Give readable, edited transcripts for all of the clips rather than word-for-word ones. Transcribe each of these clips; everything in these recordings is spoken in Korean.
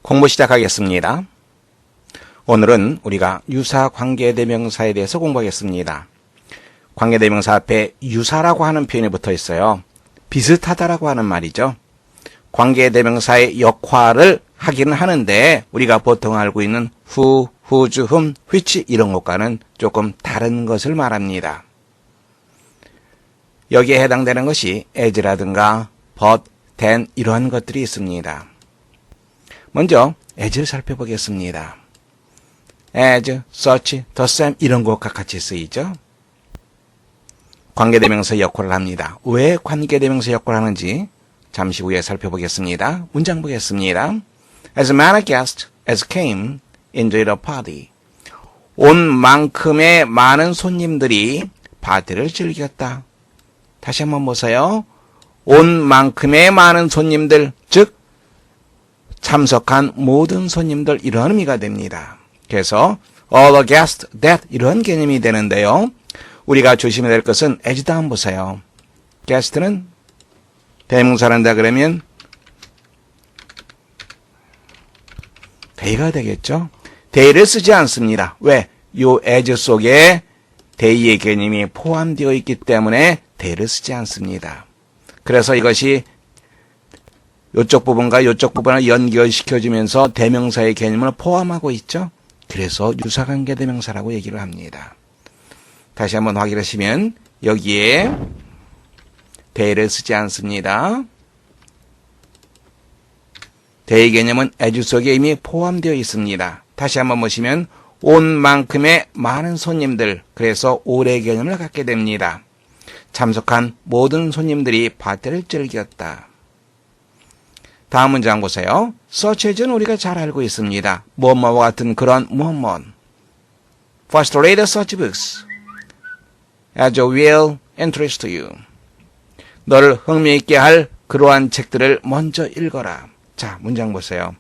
공부 시작하겠습니다. 오늘은 우리가 유사 관계대명사에 대해서 공부하겠습니다. 관계대명사 앞에 유사라고 하는 표현이 붙어 있어요. 비슷하다라고 하는 말이죠. 관계대명사의 역할을 하기는 하는데 우리가 보통 알고 있는 who, whose, whom, which 이런 것과는 조금 다른 것을 말합니다. 여기에 해당되는 것이 as라든가 but, then 이러한 것들이 있습니다. 먼저 as를 살펴보겠습니다. as, such, the same 이런 것과 같이 쓰이죠. 관계대명사 역할을 합니다. 왜 관계대명사 역할을 하는지 잠시 후에 살펴보겠습니다. 문장 보겠습니다. As many guests as came into the party. 온 만큼의 많은 손님들이 파티를 즐겼다. 다시 한번 보세요. 온 만큼의 많은 손님들, 즉 참석한 모든 손님들 이런 의미가 됩니다. 그래서 all the guests that 이런 개념이 되는데요. 우리가 조심해야 될 것은 as 다음 보세요. guest는 대명사란다 그러면 they가 되겠죠. they를 쓰지 않습니다. 왜? 요 as 속에 they의 개념이 포함되어 있기 때문에 they를 쓰지 않습니다. 그래서 이것이 이쪽 부분과 이쪽 부분을 연결시켜주면서 대명사의 개념을 포함하고 있죠. 그래서 유사관계대명사라고 얘기를 합니다. 다시 한번 확인하시면 여기에 they를 쓰지 않습니다. they 개념은 as 속에 이미 포함되어 있습니다. 다시 한번 보시면 온 만큼의 많은 손님들, 그래서 올의 개념을 갖게 됩니다. 참석한 모든 손님들이 파티를 즐겼다. 다음 문장 보세요. such as는 우리가 잘 알고 있습니다. 뭐뭐와 같은 그런 뭐뭐. First read such books as will interest you. 너를 흥미있게 할 그러한 책들을 먼저 읽어라. 자, 문장 보세요.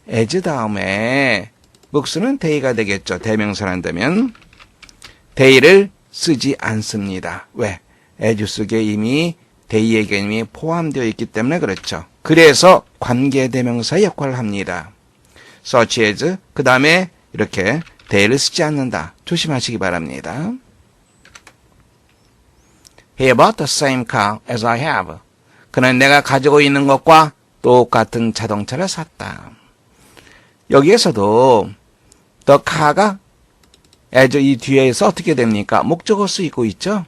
as 다음에 books는 they가 되겠죠. 대명사란다면 they를 쓰지 않습니다. 왜? as 속에 이미 they의 개념이 포함되어 있기 때문에 그렇죠. 그래서 관계대명사 역할을 합니다. such as 그 다음에 이렇게 they를 쓰지 않는다. 조심하시기 바랍니다. He bought the same car as I have. 그는 내가 가지고 있는 것과 똑같은 자동차를 샀다. 여기에서도 the car가 as 이 뒤에서 어떻게 됩니까? 목적어 쓰이고 있죠?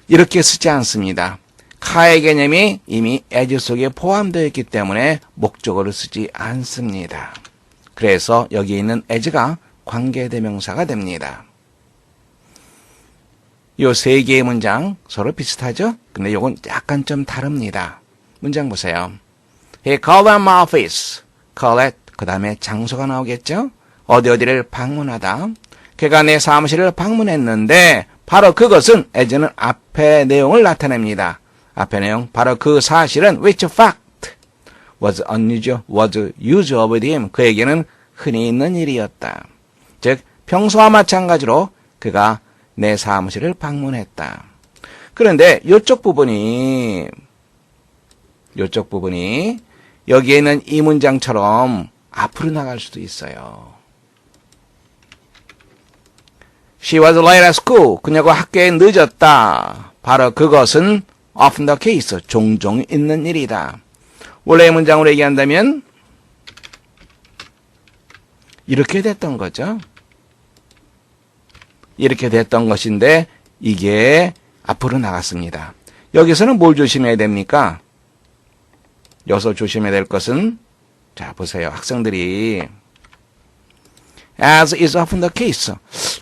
이렇게 쓰지 않습니다. car의 개념이 이미 as 속에 포함되어 있기 때문에 목적어를 쓰지 않습니다. 그래서 여기 있는 as가 관계대명사가 됩니다. 요 세 개의 문장 서로 비슷하죠? 근데 요건 약간 좀 다릅니다. 문장 보세요. He called at my office. call at 그 다음에 장소가 나오겠죠? 어디를 방문하다. 그가 내 사무실을 방문했는데 바로 그것은 as는 앞의 내용을 나타냅니다. 앞의 내용 바로 그 사실은 which fact was unusual, was usual with him. 그에게는 흔히 있는 일이었다. 즉 평소와 마찬가지로 그가 내 사무실을 방문했다. 그런데 이쪽 부분이 여기에 있는 이 문장처럼 앞으로 나갈 수도 있어요. She was late at school. 그녀가 학교에 늦었다. 바로 그것은 often the case. 종종 있는 일이다. 원래의 문장으로 얘기한다면 이렇게 됐던 거죠. 이렇게 됐던 것인데 이게 앞으로 나갔습니다. 여기서는 뭘 조심해야 됩니까? 여기서 조심해야 될 것은 자 보세요. 학생들이 as is often the case.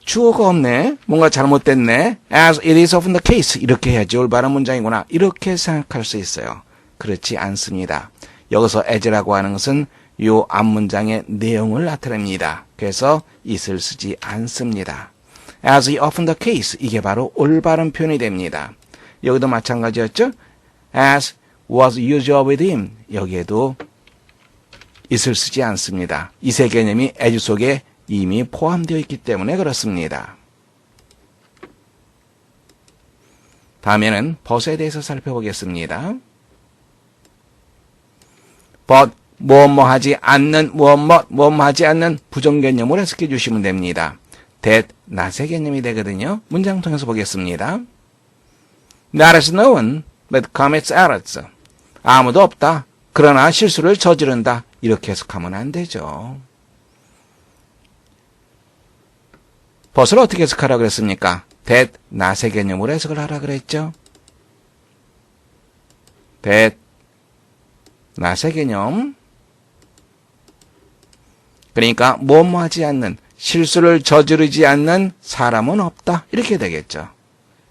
주어가 없네. 뭔가 잘못됐네. as it is often the case. 이렇게 해야지 올바른 문장이구나. 이렇게 생각할 수 있어요. 그렇지 않습니다. 여기서 as라고 하는 것은 요 앞문장의 내용을 나타냅니다. 그래서 it을 쓰지 않습니다. as is often the case. 이게 바로 올바른 표현이 됩니다. 여기도 마찬가지였죠? as was usual with him. 여기에도 it을 쓰지 않습니다. it의 개념이 as 속에 이미 포함되어 있기 때문에 그렇습니다. 다음에는 벗에 대해서 살펴보겠습니다. but 뭐뭐 하지 않는 뭐뭐 하지 않는 부정개념으로 해석해 주시면 됩니다. that not의 개념이 되거든요. 문장 통해서 보겠습니다. There is no one but commits errors. 아무도 없다. 그러나 실수를 저지른다. 이렇게 해석하면 안 되죠. but을 어떻게 해석하라고 그랬습니까? that not의 개념으로 해석을 하라 그랬죠. that not의 개념. 그러니까 뭐뭐 하지 않는, 실수를 저지르지 않는 사람은 없다. 이렇게 되겠죠.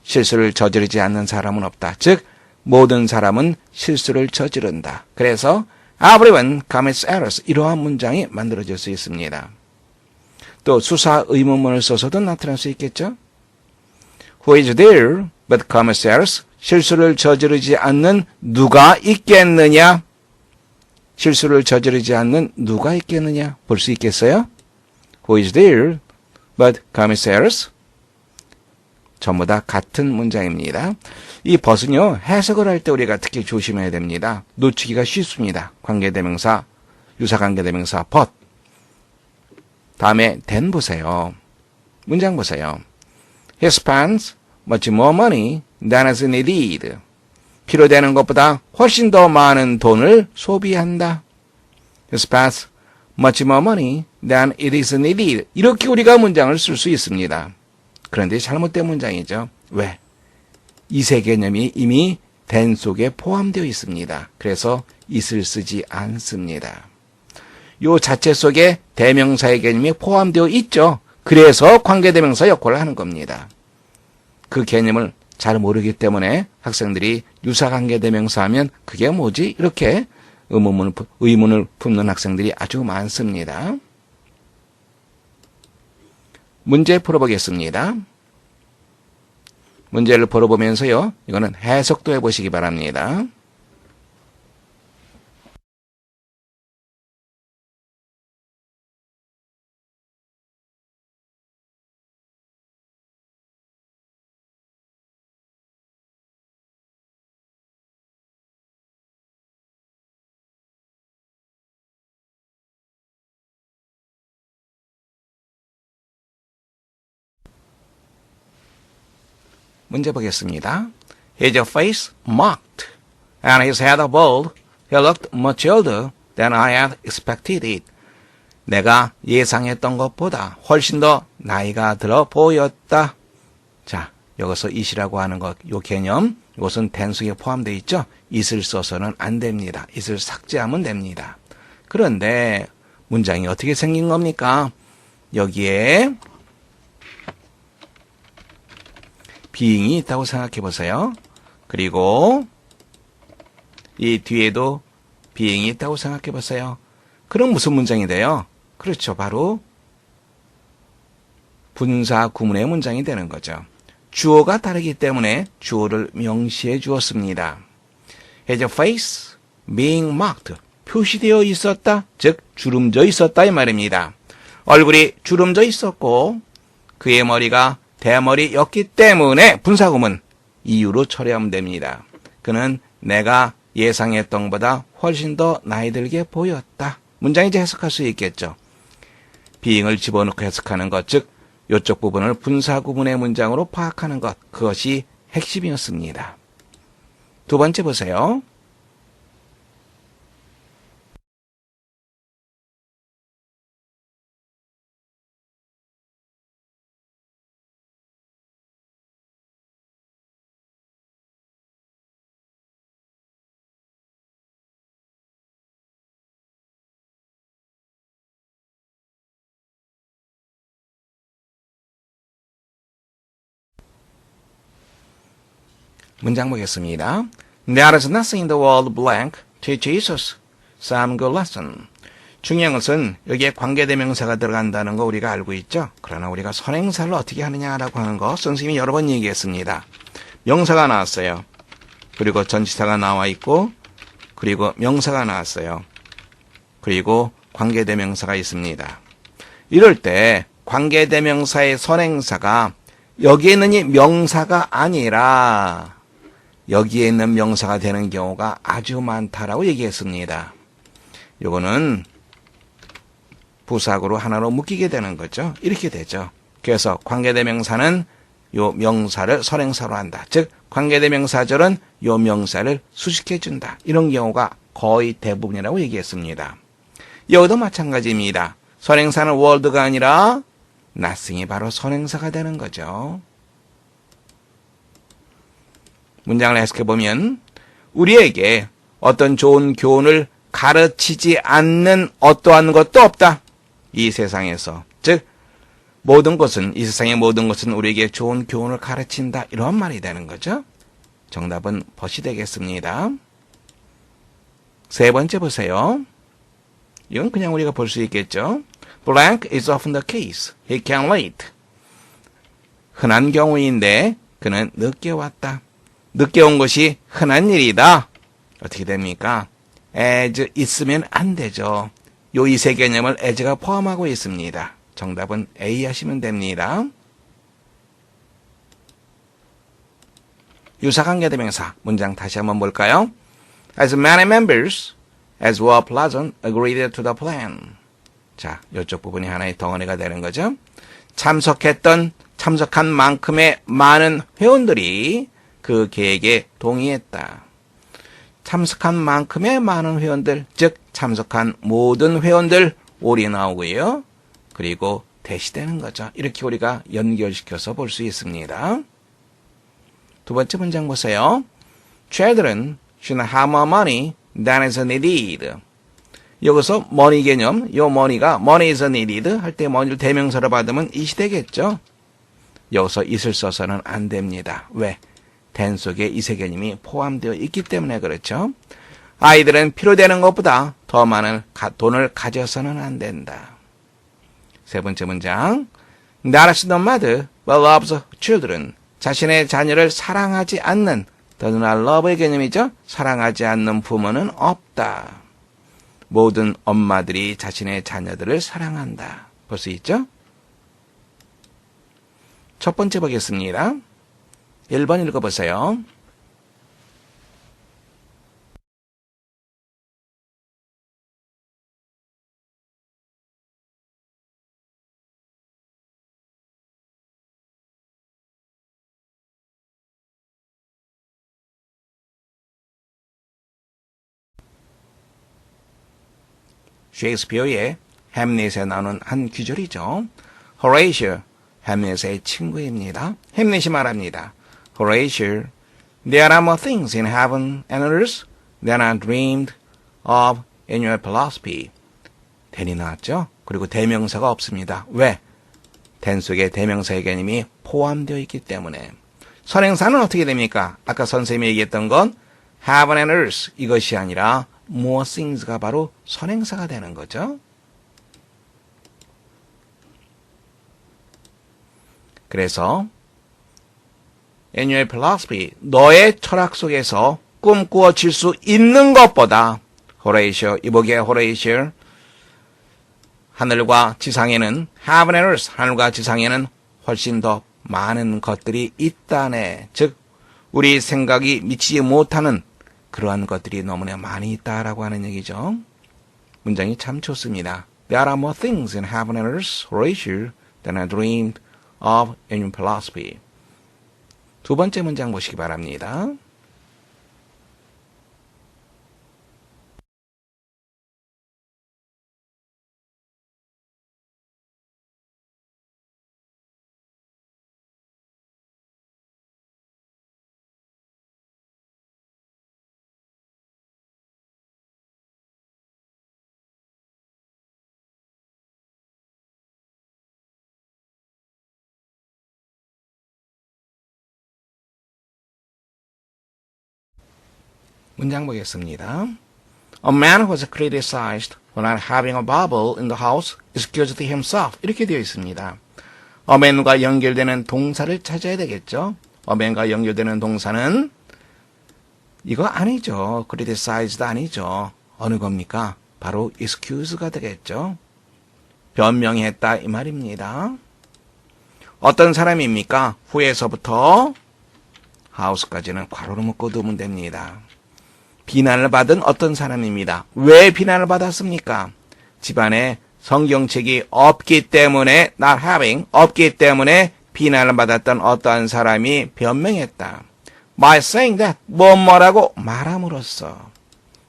실수를 저지르지 않는 사람은 없다. 즉 모든 사람은 실수를 저지른다. 그래서 everyone commits errors. 이러한 문장이 만들어질 수 있습니다. 또 수사 의문문을 써서도 나타날 수 있겠죠. Who is there but commits errors? 실수를 저지르지 않는 누가 있겠느냐? 실수를 저지르지 않는 누가 있겠느냐? 볼 수 있겠어요? Who is there but commits errors? 전부 다 같은 문장입니다. 이 but은요, 해석을 할 때 우리가 특히 조심해야 됩니다. 놓치기가 쉽습니다. 관계대명사, 유사관계대명사 but. 다음에 then 보세요. 문장 보세요. He spends much more money than is needed. 필요되는 것보다 훨씬 더 많은 돈을 소비한다. He spends much more money than it is needed. 이렇게 우리가 문장을 쓸 수 있습니다. 그런데 잘못된 문장이죠. 왜? 이세 개념이 이미 then 속에 포함되어 있습니다. 그래서 it을 쓰지 않습니다. 요 자체 속에 대명사의 개념이 포함되어 있죠. 그래서 관계대명사 역할을 하는 겁니다. 그 개념을 잘 모르기 때문에 학생들이 유사관계대명사 하면 그게 뭐지? 이렇게 의문을 품는 학생들이 아주 많습니다. 문제 풀어보겠습니다. 문제를 풀어보면서요. 이거는 해석도 해보시기 바랍니다. 문제 보겠습니다. His face marked and his head bald. He looked much older than I had expected it. 내가 예상했던 것보다 훨씬 더 나이가 들어 보였다. 자, 여기서 it이라고 하는 것, 요 개념, 이것은 then 속에 포함되어 있죠. it을 써서는 안 됩니다. it을 삭제하면 됩니다. 그런데 문장이 어떻게 생긴 겁니까? 여기에 being이 있다고 생각해 보세요. 그리고 이 뒤에도 being이 있다고 생각해 보세요. 그럼 무슨 문장이 돼요? 그렇죠. 바로 분사 구문의 문장이 되는 거죠. 주어가 다르기 때문에 주어를 명시해 주었습니다. His face being marked. 표시되어 있었다. 즉 주름져 있었다 이 말입니다. 얼굴이 주름져 있었고 그의 머리가 대머리였기 때문에 분사구문 이유로 처리하면 됩니다. 그는 내가 예상했던 것보다 훨씬 더 나이 들게 보였다. 문장이 이제 해석할 수 있겠죠. being을 집어넣고 해석하는 것, 즉 이쪽 부분을 분사구문의 문장으로 파악하는 것, 그것이 핵심이었습니다. 두 번째 보세요. 문장 보겠습니다. There is nothing in the world blank to teach us some good lesson. 중요한 것은 여기에 관계대명사가 들어간다는 거 우리가 알고 있죠. 그러나 우리가 선행사를 어떻게 하느냐라고 하는 거 선생님이 여러 번 얘기했습니다. 명사가 나왔어요. 그리고 전치사가 나와 있고 그리고 명사가 나왔어요. 그리고 관계대명사가 있습니다. 이럴 때 관계대명사의 선행사가 여기에 있는 이 명사가 아니라 여기에 있는 명사가 되는 경우가 아주 많다라고 얘기했습니다. 요거는 부사구로 하나로 묶이게 되는 거죠. 이렇게 되죠. 그래서 관계대명사는 요 명사를 선행사로 한다. 즉 관계대명사절은 요 명사를 수식해준다. 이런 경우가 거의 대부분이라고 얘기했습니다. 여기도 마찬가지입니다. 선행사는 world가 아니라 nothing이 바로 선행사가 되는 거죠. 문장을 해석해보면 우리에게 어떤 좋은 교훈을 가르치지 않는 어떠한 것도 없다. 이 세상에서. 즉 모든 것은 이 세상의 모든 것은 우리에게 좋은 교훈을 가르친다. 이런 말이 되는 거죠. 정답은 벗이 되겠습니다. 세 번째 보세요. 이건 그냥 우리가 볼 수 있겠죠. Blank is often the case. He came late. 흔한 경우인데 그는 늦게 왔다. 늦게 온 것이 흔한 일이다. 어떻게 됩니까? as 있으면 안 되죠. 요 이 세 개념을 as가 포함하고 있습니다. 정답은 A 하시면 됩니다. 유사관계대명사 문장 다시 한번 볼까요? As many members as were present agreed to the plan. 자, 이쪽 부분이 하나의 덩어리가 되는 거죠. 참석한 만큼의 많은 회원들이 그 계획에 동의했다. 참석한 만큼의 많은 회원들, 즉 참석한 모든 회원들 올이 나오고요. 그리고 대시되는 거죠. 이렇게 우리가 연결시켜서 볼 수 있습니다. 두 번째 문장 보세요. Children should have more money than is needed. 여기서 money 개념, 요 money가 money is needed 할 때 money를 대명사로 받으면 it이 되겠죠. 여기서 it을 써서는 안 됩니다. 왜? then 속에 이세 개념이 포함되어 있기 때문에 그렇죠. 아이들은 필요되는 것보다 더 많은 돈을 가져서는 안 된다. 세 번째 문장. Not as the mother but loves children. 자신의 자녀를 사랑하지 않는 does not love의 개념이죠. 사랑하지 않는 부모는 없다. 모든 엄마들이 자신의 자녀들을 사랑한다. 볼 수 있죠? 첫 번째 보겠습니다. 1번 읽어보세요. 셰익스피어의 햄릿에 나오는 한 귀절이죠. 호레이셔, 햄릿의 친구입니다. 햄릿이 말합니다. Horatio, there are more things in heaven and earth than are dreamed of in your philosophy. then이 나왔죠? 그리고 대명사가 없습니다. 왜? then 속에 대명사의 개념이 포함되어 있기 때문에. 선행사는 어떻게 됩니까? 아까 선생님이 얘기했던 건 heaven and earth 이것이 아니라 more things가 바로 선행사가 되는 거죠. 그래서 in your philosophy, 너의 철학 속에서 꿈꾸어질 수 있는 것보다 호레이셔, 이복의 호레이셔, 하늘과 지상에는 heaven and earth, 하늘과 지상에는 훨씬 더 많은 것들이 있다네. 즉 우리 생각이 미치지 못하는 그러한 것들이 너무나 많이 있다라고 하는 얘기죠. 문장이 참 좋습니다. There are more things in heaven and earth, Horatio, than I dreamed of in your philosophy. 두 번째 문장 보시기 바랍니다. 문장 보겠습니다. A man who was criticized for not having a Bible in the house excused himself. 이렇게 되어 있습니다. A man과 연결되는 동사를 찾아야 되겠죠. A man과 연결되는 동사는 이거 아니죠. criticized 아니죠. 어느 겁니까? 바로 excuse가 되겠죠. 변명했다 이 말입니다. 어떤 사람입니까? 후에서부터 house까지는 괄호로 묶어두면 됩니다. 비난을 받은 어떤 사람입니다. 왜 비난을 받았습니까? 집안에 성경책이 없기 때문에, not having, 없기 때문에 비난을 받았던 어떠한 사람이 변명했다. By saying that, 뭐라고 말함으로써.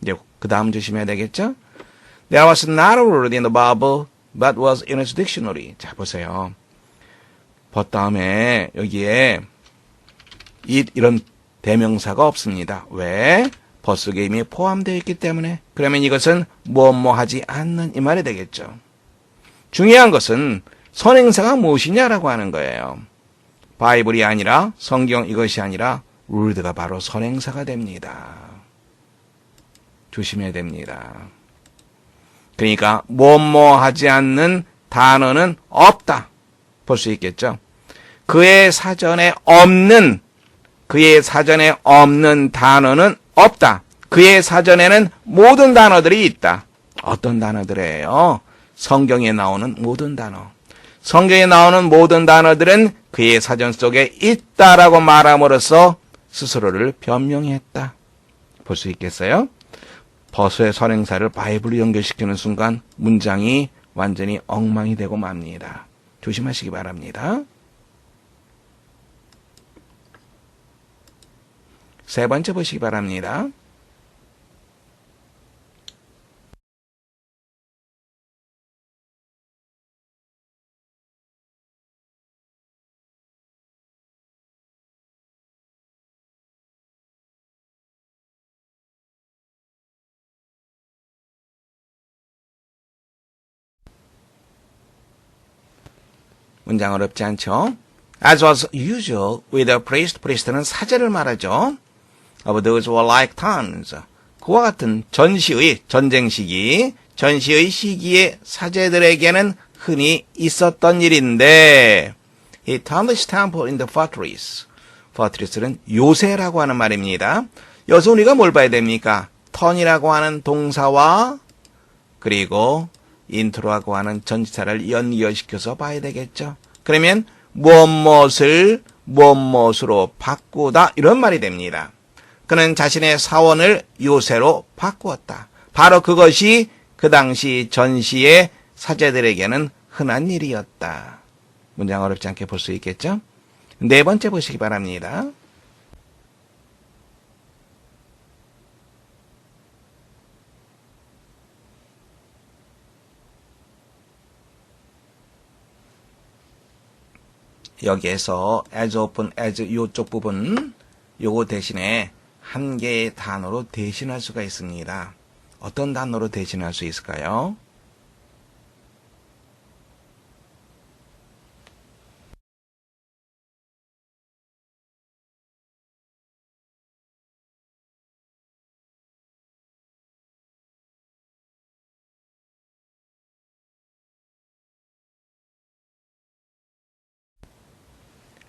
이제 그 다음 조심해야 되겠죠? There was not a word in the Bible, but was in its dictionary. 자, 보세요. but 다음에 여기에 이런 대명사가 없습니다. 왜? but 속에 이미 포함되어 있기 때문에. 그러면 이것은 뭐 하지 않는 이 말이 되겠죠. 중요한 것은 선행사가 무엇이냐라고 하는 거예요. 바이블이 아니라 성경 이것이 아니라 word가 바로 선행사가 됩니다. 조심해야 됩니다. 그러니까 뭐 하지 않는 단어는 없다. 볼 수 있겠죠. 그의 사전에 없는 단어는 없다. 그의 사전에는 모든 단어들이 있다. 어떤 단어들이에요? 성경에 나오는 모든 단어. 성경에 나오는 모든 단어들은 그의 사전 속에 있다라고 말함으로써 스스로를 변명했다. 볼 수 있겠어요? 버스의 선행사를 바이블로 연결시키는 순간 문장이 완전히 엉망이 되고 맙니다. 조심하시기 바랍니다. 세 번째 보시기 바랍니다. 문장 어렵지 않죠? As was usual with a priest, priest는 사제를 말하죠. Of those who are like towns. 그와 같은 전쟁 시기, 전시의 시기에 사제들에게는 흔히 있었던 일인데, He turned his temple in the fortress. fortress는 요새라고 하는 말입니다. 여기서 우리가 뭘 봐야 됩니까? turn이라고 하는 동사와 그리고 인트로라고 하는 전치사를 연결시켜서 봐야 되겠죠. 그러면 무엇으로 바꾸다 이런 말이 됩니다. 그는 자신의 사원을 요새로 바꾸었다. 바로 그것이 그 당시 전시의 사제들에게는 흔한 일이었다. 문장 어렵지 않게 볼 수 있겠죠? 네 번째 보시기 바랍니다. 여기에서 as often as 요쪽 부분 요거 대신에 한 개의 단어로 대신할 수가 있습니다. 어떤 단어로 대신할 수 있을까요?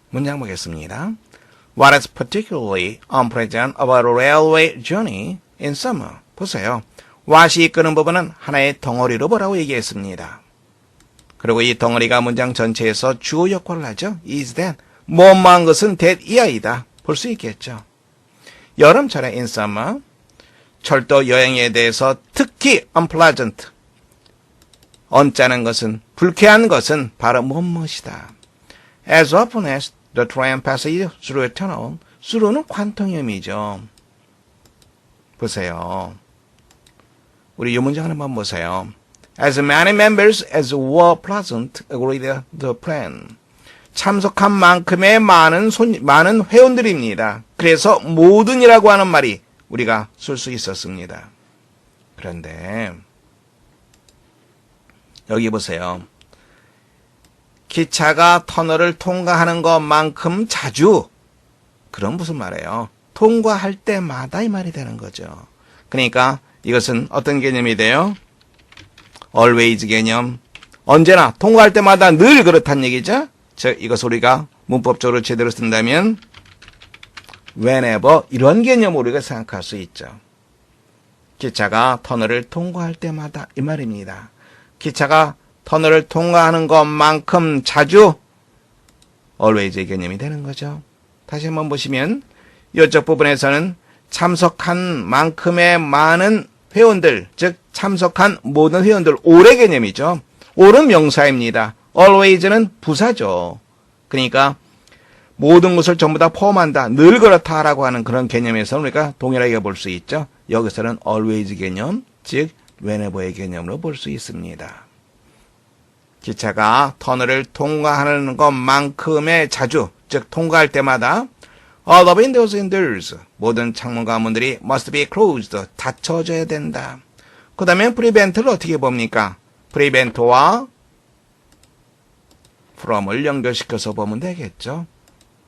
문장 보겠습니다. What is particularly unpleasant about a railway journey in summer? 보세요. what이 이끄는 부분은 하나의 덩어리로 보라고 얘기했습니다. 그리고 이 덩어리가 문장 전체에서 주어 역할을 하죠. is that. 뭐뭐한 것은 that 이하이다. 볼 수 있겠죠. 여름철에 in summer, 철도 여행에 대해서 특히 unpleasant, 언짢은 것은, 불쾌한 것은 바로 무엇이다. As often as the train passes through a tunnel. through는 관통염이죠. 보세요. 우리 이 문장을 한번 보세요. As many members as were present agreed the plan. 참석한 만큼의 많은 회원들입니다. 그래서 모든이라고 하는 말이 우리가 쓸 수 있었습니다. 그런데 여기 보세요. 기차가 터널을 통과하는 것만큼 자주, 그럼 무슨 말이에요? 통과할 때마다 이 말이 되는 거죠. 그러니까 이것은 어떤 개념이 돼요? always 개념. 언제나 통과할 때마다 늘 그렇단 얘기죠. 즉 이것을 우리가 문법적으로 제대로 쓴다면 whenever 이런 개념으로 우리가 생각할 수 있죠. 기차가 터널을 통과할 때마다 이 말입니다. 기차가 터널을 통과하는 것만큼 자주 always의 개념이 되는 거죠. 다시 한번 보시면 이쪽 부분에서는 참석한 만큼의 많은 회원들, 즉 참석한 모든 회원들, 올의 개념이죠. all은 명사입니다. always는 부사죠. 그러니까 모든 것을 전부 다 포함한다, 늘 그렇다라고 하는 그런 개념에서 우리가 동일하게 볼 수 있죠. 여기서는 always 개념, 즉 whenever의 개념으로 볼 수 있습니다. 기차가 터널을 통과하는 것만큼의 자주, 즉 통과할 때마다 all the windows and doors, 모든 창문과 문들이 must be closed, 닫혀져야 된다. 그 다음에 prevent를 어떻게 봅니까? prevent와 from을 연결시켜서 보면 되겠죠.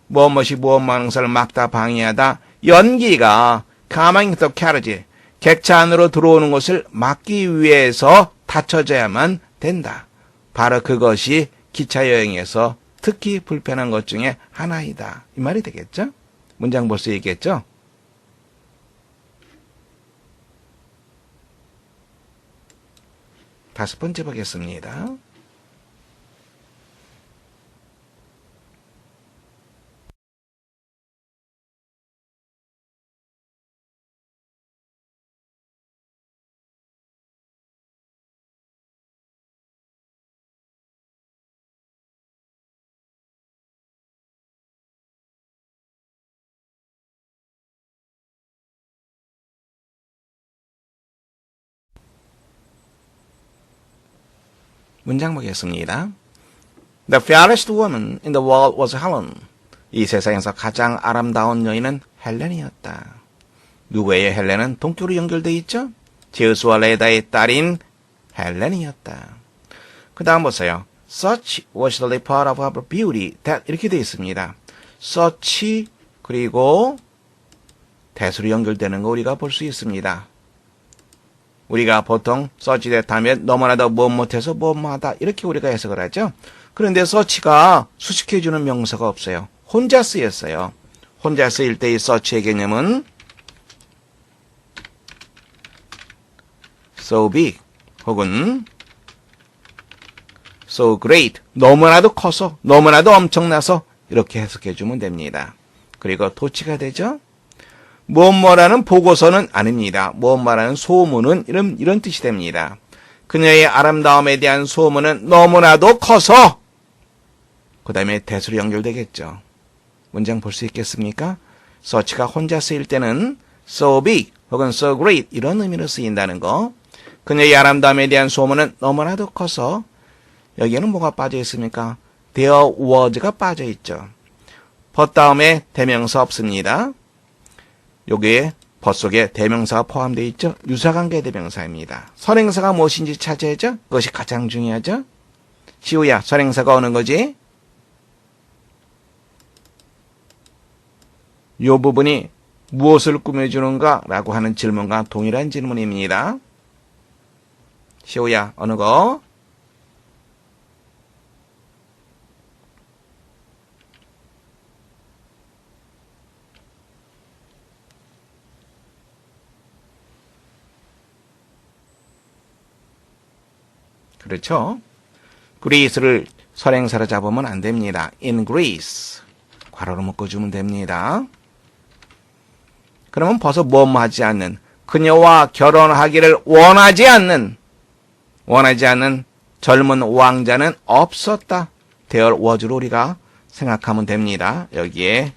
무엇이 무엇만을 막다 방해하다, 연기가 coming to carriage, 객차 안으로 들어오는 것을 막기 위해서 닫혀져야만 된다. 바로 그것이 기차 여행에서 특히 불편한 것 중에 하나이다. 이 말이 되겠죠? 문장 볼 수 있겠죠? 다섯 번째 보겠습니다. 문장 보겠습니다. The fairest woman in the world was Helen. 이 세상에서 가장 아름다운 여인은 헬렌이었다. 누구예요? 헬렌은 동격으로 연결되어 있죠? 제우스와 레다의 딸인 헬렌이었다. 그 다음 보세요. Such was the part of her beauty that 이렇게 되어 있습니다. such 그리고 that으로 연결되는 거 우리가 볼 수 있습니다. 우리가 보통 such that 하면 너무나도 무엇 못해서 무엇하다 이렇게 우리가 해석을 하죠. 그런데 such가 수식해주는 명사가 없어요. 혼자 쓰였어요. 혼자 쓰일 때의 such의 개념은 so big 혹은 so great, 너무나도 커서, 너무나도 엄청나서 이렇게 해석해주면 됩니다. 그리고 도치가 되죠. 무엇뭐라는 보고서는 아닙니다. 무엇뭐라는 소문은 이런 뜻이 됩니다. 그녀의 아름다움에 대한 소문은 너무나도 커서 그 다음에 대수로 연결되겠죠. 문장 볼 수 있겠습니까? such가 혼자 쓰일 때는 so big 혹은 so great 이런 의미로 쓰인다는 거. 그녀의 아름다움에 대한 소문은 너무나도 커서 여기에는 뭐가 빠져 있습니까? there was가 빠져 있죠. but 다음에 대명사 없습니다. 여기에 but 속에 대명사가 포함되어 있죠. 유사관계 대명사입니다. 선행사가 무엇인지 찾아야죠. 그것이 가장 중요하죠. 시우야, 선행사가 어느 거지? 이 부분이 무엇을 꾸며주는가? 라고 하는 질문과 동일한 질문입니다. 시우야, 어느 거? 그렇죠? Greece를 선행사로 잡으면 안 됩니다. In Greece. 괄호로 묶어주면 됩니다. 그러면 벌써 뭐뭐 하지 않는, 그녀와 결혼하기를 원하지 않는 젊은 왕자는 없었다. There was로 우리가 생각하면 됩니다. 여기에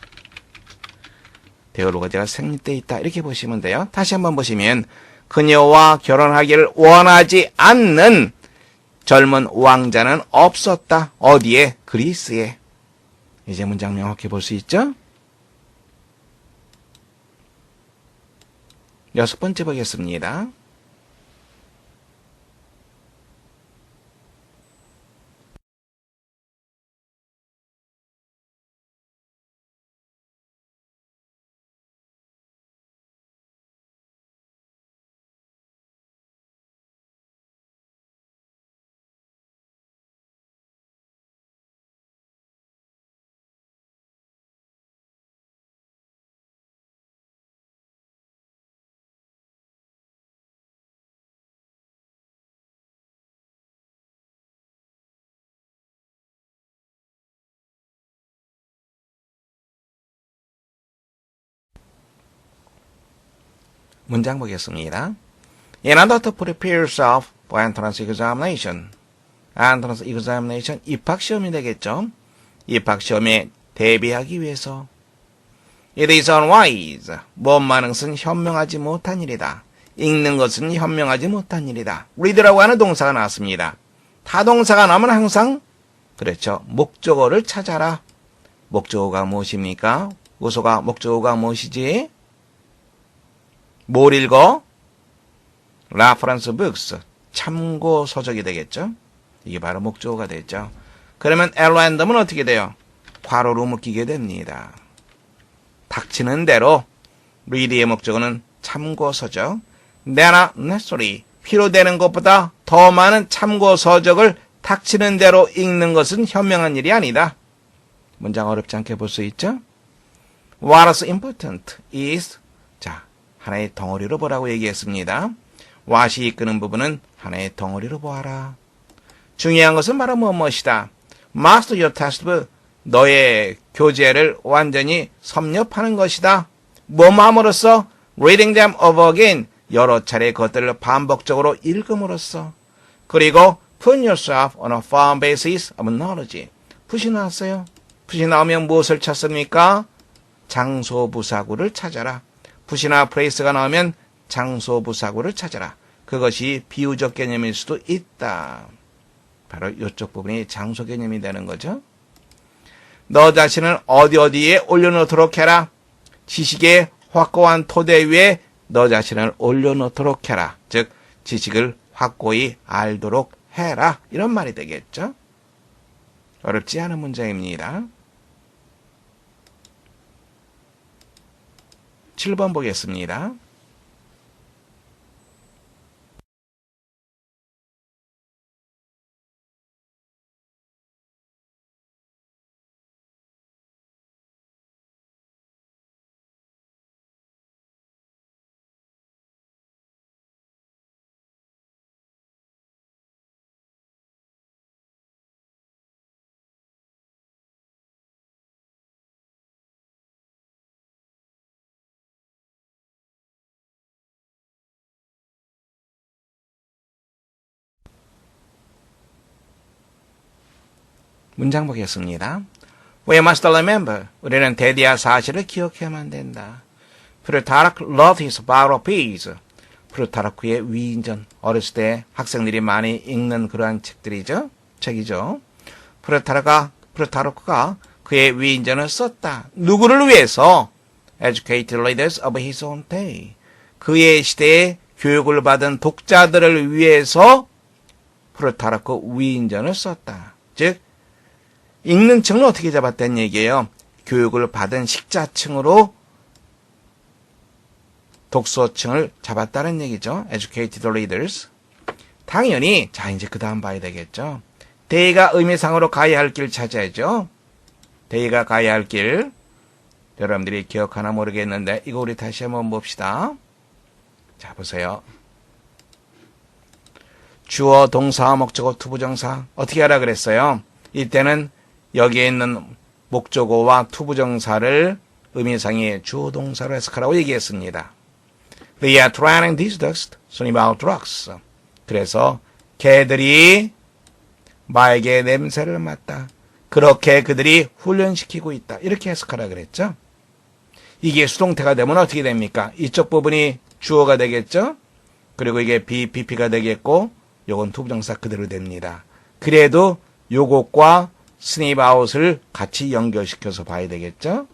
there was가 생략되어 있다. 이렇게 보시면 돼요. 다시 한번 보시면 그녀와 결혼하기를 원하지 않는 젊은 왕자는 없었다. 어디에? 그리스에. 이제 문장 명확히 볼 수 있죠? 여섯 번째 보겠습니다. 문장 보겠습니다. In order to prepare yourself for entrance examination. entrance examination, 입학시험이 되겠죠. 입학시험에 대비하기 위해서. It is unwise. 못마는 것은 현명하지 못한 일이다. 읽는 것은 현명하지 못한 일이다. read라고 하는 동사가 나왔습니다. 타동사가 나오면 항상 그렇죠. 목적어를 찾아라. 목적어가 무엇입니까? 우소가 목적어가 무엇이지? 뭘 읽어? reference books. 참고 서적이 되겠죠. 이게 바로 목적어가 되죠. 그러면 random은 어떻게 돼요? 괄호로 묶이게 됩니다. 닥치는 대로 read의 목적어는 참고 서적. 내나 necessary. 필요되는 것보다 더 많은 참고 서적을 닥치는 대로 읽는 것은 현명한 일이 아니다. 문장 어렵지 않게 볼 수 있죠? What is important is, 자, 하나의 덩어리로 보라고 얘기했습니다. what이 이끄는 부분은 하나의 덩어리로 보아라. 중요한 것은 바로 무엇이다. Master your textbook. 너의 교재를 완전히 섭렵하는 것이다. 뭐함으로써? Reading them over again. 여러 차례 그것들을 반복적으로 읽음으로써. 그리고 put yourself on a firm basis of knowledge. 풋이 나왔어요. 풋이 나오면 무엇을 찾습니까? 장소부사구를 찾아라. 풋이나 place가 나오면 장소부사구를 찾아라. 그것이 비유적 개념일 수도 있다. 바로 이쪽 부분이 장소 개념이 되는 거죠. 너 자신을 어디에 올려놓도록 해라. 지식의 확고한 토대 위에 너 자신을 올려놓도록 해라. 즉 지식을 확고히 알도록 해라. 이런 말이 되겠죠. 어렵지 않은 문장입니다. 7번 보겠습니다. 문장 보겠습니다. We must remember. 우리는 대대한 사실을 기억해야만 된다. 플루타르크 loved his battle of peace. 플루타르크의 위인전. 어렸을 때 학생들이 많이 읽는 그러한 책이죠. 플루타르크가 그의 위인전을 썼다. 누구를 위해서? Educated leaders of his own day. 그의 시대에 교육을 받은 독자들을 위해서 플루타르크 위인전을 썼다. 즉 읽는 층을 어떻게 잡았다는 얘기예요. 교육을 받은 식자층으로 독서층을 잡았다는 얘기죠. Educated readers. 당연히 자 이제 그 다음 봐야 되겠죠. 대의가 의미상으로 가야 할 길 찾아야죠. 대의가 가야 할 길. 여러분들이 기억하나 모르겠는데 이거 우리 다시 한번 봅시다. 자 보세요. 주어, 동사, 목적어, 투부정사 어떻게 하라 그랬어요? 이때는 여기에 있는 목적어와 투부정사를 의미상의 주어 동사로 해석하라고 얘기했습니다. They are training these dogs to about drugs. 그래서 개들이 마에게 냄새를 맡다. 그렇게 그들이 훈련시키고 있다. 이렇게 해석하라 그랬죠. 이게 수동태가 되면 어떻게 됩니까? 이쪽 부분이 주어가 되겠죠. 그리고 이게 BPP가 되겠고 요건 투부정사 그대로 됩니다. 그래도 요것과 스닙 아웃을 같이 연결시켜서 봐야 되겠죠?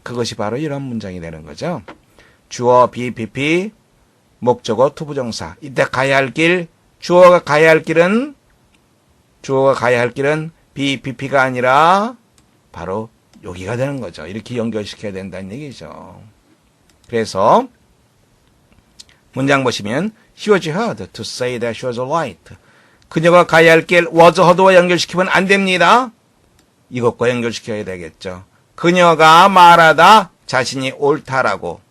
그것이 바로 이런 문장이 되는 거죠. 주어, BPP, 목적어, 투부정사. 이때 가야 할 길, 주어가 가야 할 길은 BPP가 아니라 바로 여기가 되는 거죠. 이렇게 연결시켜야 된다는 얘기죠. 그래서 문장 보시면 She was heard to say that she was right. 그녀가 가야 할 길 was heard와 연결시키면 안 됩니다. 이것과 연결시켜야 되겠죠. 그녀가 말하다 자신이 옳다라고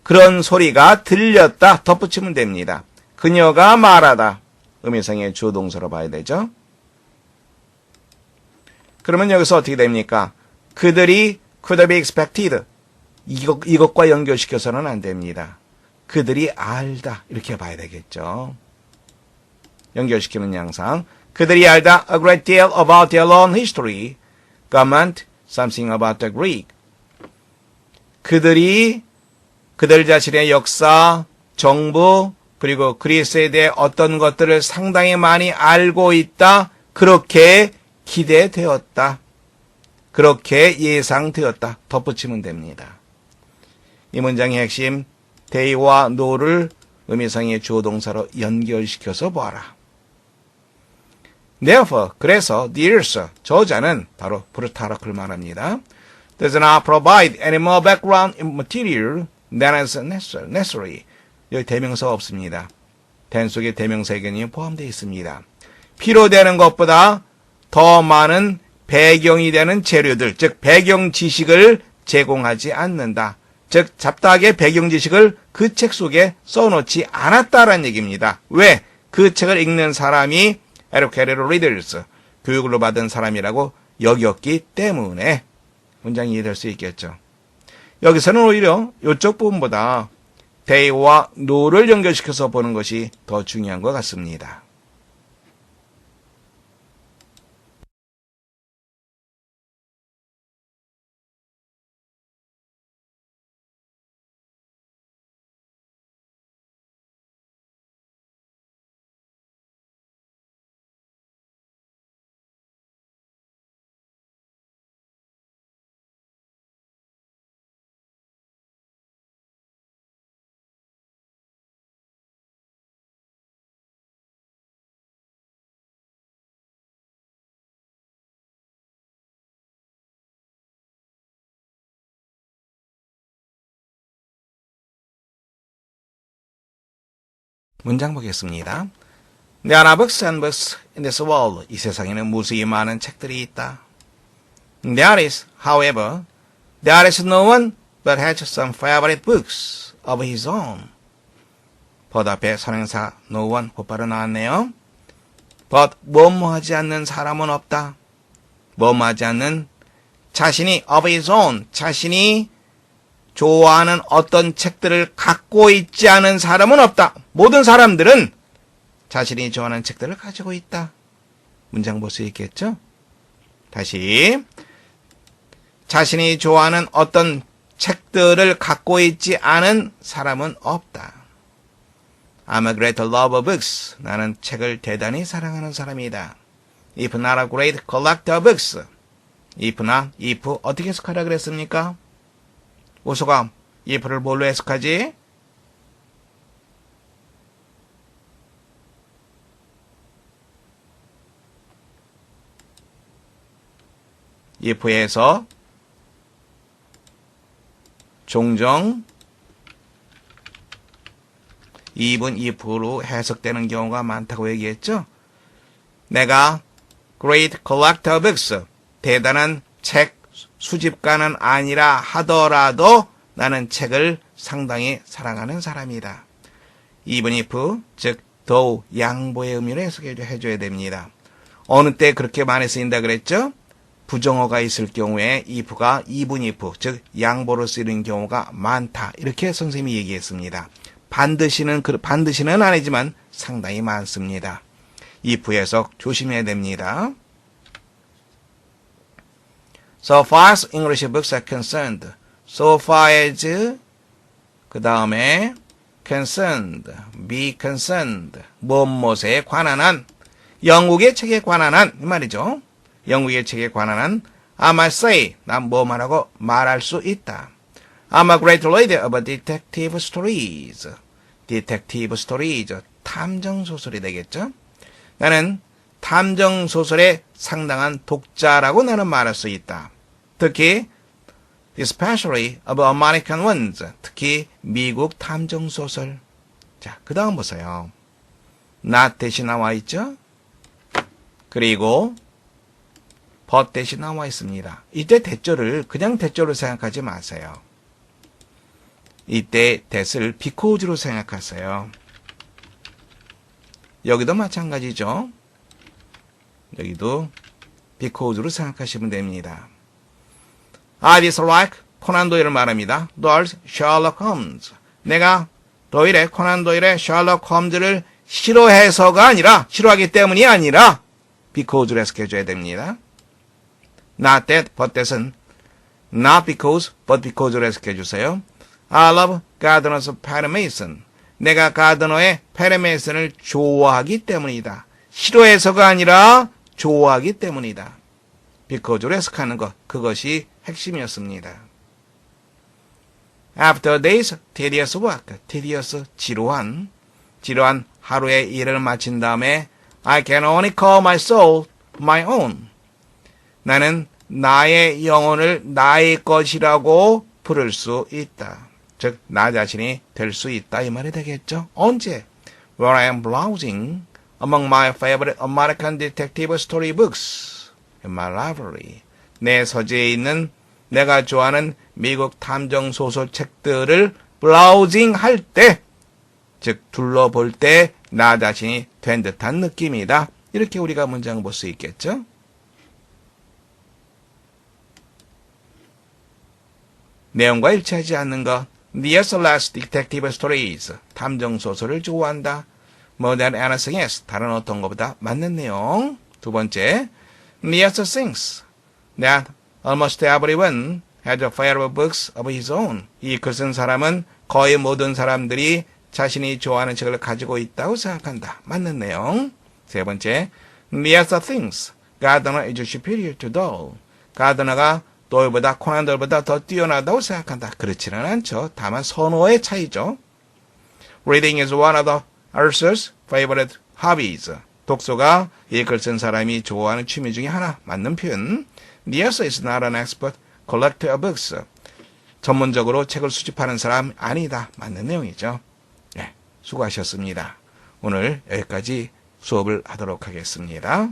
그런 소리가 들렸다 덧붙이면 됩니다. 그녀가 말하다 의미상의 주동사로 봐야 되죠. 그러면 여기서 어떻게 됩니까? 그들이 could be expected 이것과 연결시켜서는 안 됩니다. 그들이 알다 이렇게 봐야 되겠죠. 연결시키는 양상. 그들이 알다 a great deal about their own history, comment something about the Greek. 그들이 그들 자신의 역사, 정부, 그리고 그리스에 대해 어떤 것들을 상당히 많이 알고 있다. 그렇게 기대되었다. 그렇게 예상되었다. 덧붙이면 됩니다. 이 문장의 핵심 they와 no를 의미상의 주어 동사로 연결시켜서 보아라. Therefore, 그래서 theirs, 저자는 바로 프루타르크를 말합니다. Does not provide any more background material than is necessary. 여기 대명사가 없습니다. then 속에 대명사의 개념이 포함되어 있습니다. 필요되는 것보다 더 많은 배경이 되는 재료들, 즉 배경 지식을 제공하지 않는다. 즉 잡다하게 배경 지식을 그 책 속에 써놓지 않았다라는 얘기입니다. 왜? 그 책을 읽는 사람이 educated readers, 교육을 받은 사람이라고 여겼기 때문에 문장이 이해될 수 있겠죠. 여기서는 오히려 이쪽 부분보다 they와 no를 연결시켜서 보는 것이 더 중요한 것 같습니다. 문장 보겠습니다. There are books and books in this world. 이 세상에는 무수히 많은 책들이 있다. There is, however, there is no one but has some favorite books of his own. but 앞에 선행사 no one 곧바로 나왔네요. but 뭐뭐하지 않는 사람은 없다. 뭐뭐하지 않는 자신이 of his own, 자신이 좋아하는 어떤 책들을 갖고 있지 않은 사람은 없다. 모든 사람들은 자신이 좋아하는 책들을 가지고 있다. 문장 볼 수 있겠죠? 다시 자신이 좋아하는 어떤 책들을 갖고 있지 않은 사람은 없다. I'm a great lover of books. 나는 책을 대단히 사랑하는 사람이다. If not a great collector of books. if 어떻게 해석하라 그랬습니까? 오소감, if를 뭘로 해석하지? if에서 종종 even if로 해석되는 경우가 많다고 얘기했죠? 내가 great collector of books, 대단한 책 수집가는 아니라 하더라도 나는 책을 상당히 사랑하는 사람이다. even if, 즉 though 양보의 의미로 해석해줘야 됩니다. 어느 때 그렇게 많이 쓰인다 그랬죠? 부정어가 있을 경우에 if가 even if, 즉 양보로 쓰이는 경우가 많다. 이렇게 선생님이 얘기했습니다. 반드시는 아니지만 상당히 많습니다. if 해석 조심해야 됩니다. So far as English books are concerned, so far as 그 다음에 concerned, be concerned, 무엇에 관한 한, 영국의 책에 관한 한 이 말이죠. 영국의 책에 관한 한 I might say, 난 뭐만 하고 말할 수 있다. I'm a great reader of detective stories. detective stories, 탐정소설이 되겠죠. 나는 탐정소설의 상당한 독자라고 나는 말할 수 있다. 특히 especially of American ones, 특히 미국 탐정소설. 자, 그 다음 보세요. not 대신 나와 있죠. 그리고 but 대신 나와 있습니다. 이때 대절을 그냥 대절로 생각하지 마세요. 이때 that을 because로 생각하세요. 여기도 마찬가지죠. 여기도 because로 생각하시면 됩니다. I dislike 코난 도일을 말합니다. Doyle's Sherlock Holmes. 내가 코난 도일의 셜록 홈즈를 싫어해서가 아니라, 싫어하기 때문이 아니라 because를 해석해줘야 됩니다. Not that, but that은 not because, but because를 해석해주세요. I love Gardner's Perry Mason. 내가 가드너의 페리 메이슨을 좋아하기 때문이다. 싫어해서가 아니라 좋아하기 때문이다. because로 해석하는 것, 그것이 핵심이었습니다. After days tedious work, tedious 지루한 하루의 일을 마친 다음에 I can only call my soul my own. 나는 나의 영혼을 나의 것이라고 부를 수 있다. 즉, 나 자신이 될 수 있다 이 말이 되겠죠. 언제? When I am browsing among my favorite American detective story books in my library. 내 서재에 있는 내가 좋아하는 미국 탐정 소설 책들을 브라우징 할 때, 즉 둘러볼 때 나 자신이 된 듯한 느낌이다. 이렇게 우리가 문장을 볼 수 있겠죠. 내용과 일치하지 않는 것. Near's last detective stories. 탐정 소설을 좋아한다. More than anything else. 다른 어떤 것보다 맞는 내용. 두 번째, Near's things that almost everyone has a favorite books of his own. 이 글 쓴 사람은 거의 모든 사람들이 자신이 좋아하는 책을 가지고 있다고 생각한다. 맞는 내용. 세 번째, Near's things. Gardner is superior to Doyle. 가드너가 도일보다 코난 도일보다 더 뛰어나다고 생각한다. 그렇지는 않죠. 다만 선호의 차이죠. Reading is one of the Arthur's favorite hobbies. 독서가 이 글 쓴 사람이 좋아하는 취미 중에 하나. 맞는 표현. Near's is not an expert collector of books. 전문적으로 책을 수집하는 사람 아니다. 맞는 내용이죠. 네, 수고하셨습니다. 오늘 여기까지 수업을 하도록 하겠습니다.